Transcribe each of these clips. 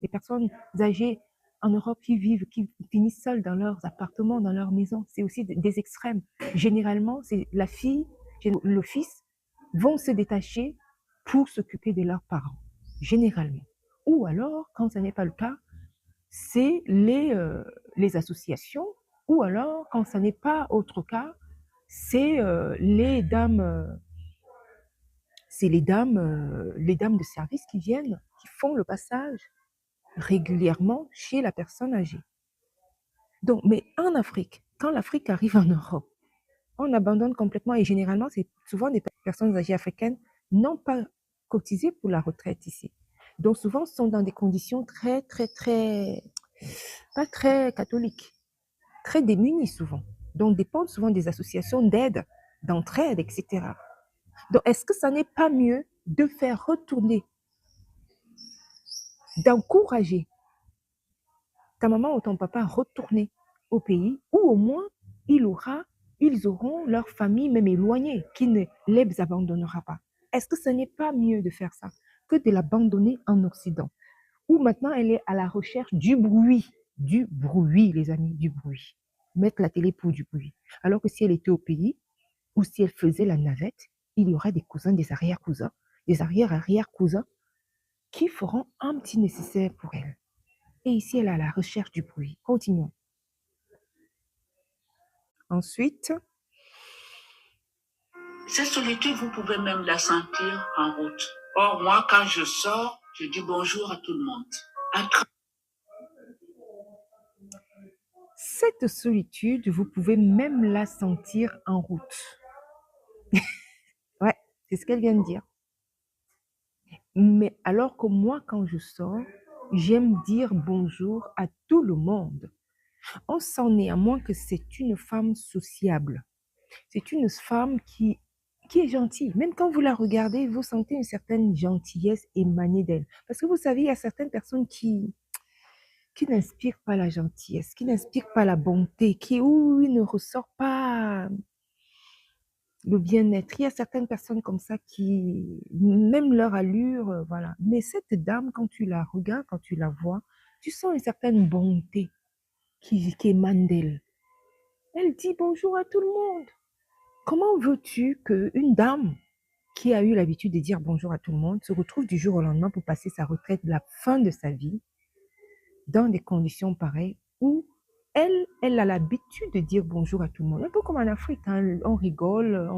Les personnes âgées en Europe qui finissent seules dans leurs appartements, dans leurs maisons. C'est aussi des extrêmes. Généralement, c'est la fille, le fils vont se détacher pour s'occuper de leurs parents, généralement. Ou alors, quand ce n'est pas le cas, c'est les associations, ou alors, quand ce n'est pas autre cas, c'est les dames de service qui viennent, qui font le passage régulièrement chez la personne âgée. Donc, mais en Afrique, quand l'Afrique arrive en Europe, on abandonne complètement et généralement, c'est souvent des personnes âgées africaines n'ont pas cotisé pour la retraite ici. Donc, souvent, sont dans des conditions très, très, très, pas très catholiques, très démunies souvent. Donc, dépendent souvent des associations d'aide, d'entraide, etc. Donc, est-ce que ça n'est pas mieux de faire retourner, d'encourager ta maman ou ton papa à retourner au pays où au moins ils auront leur famille même éloignée qui ne les abandonnera pas. Est-ce que ce n'est pas mieux de faire ça que de l'abandonner en Occident où maintenant elle est à la recherche du bruit, les amis, du bruit. Mettre la télé pour du bruit. Alors que si elle était au pays ou si elle faisait la navette, il y aura des cousins, des arrière-cousins, des arrière-arrière-cousins qui feront un petit nécessaire pour elle. Et ici, elle est à la recherche du bruit. Continuons. Ensuite, cette solitude, vous pouvez même la sentir en route. Or, moi, quand je sors, je dis bonjour à tout le monde. Cette solitude, vous pouvez même la sentir en route. Ouais, c'est ce qu'elle vient de dire. Mais alors que moi, quand je sors, j'aime dire bonjour à tout le monde. On sent néanmoins que c'est une femme sociable. C'est une femme qui est gentille. Même quand vous la regardez, vous sentez une certaine gentillesse émaner d'elle. Parce que vous savez, il y a certaines personnes qui n'inspirent pas la gentillesse, qui n'inspirent pas la bonté, où il ne ressort pas le bien-être. Il y a certaines personnes comme ça qui, même leur allure, voilà. Mais cette dame, quand tu la regardes, quand tu la vois, tu sens une certaine bonté qui émane d'elle. Elle dit bonjour à tout le monde. Comment veux-tu qu'une dame qui a eu l'habitude de dire bonjour à tout le monde se retrouve du jour au lendemain pour passer sa retraite, la fin de sa vie, dans des conditions pareilles où elle a l'habitude de dire bonjour à tout le monde. Un peu comme en Afrique, hein, on rigole,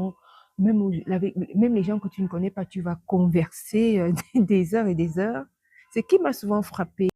même les gens que tu ne connais pas, tu vas converser des heures et des heures. Ce qui m'a souvent frappé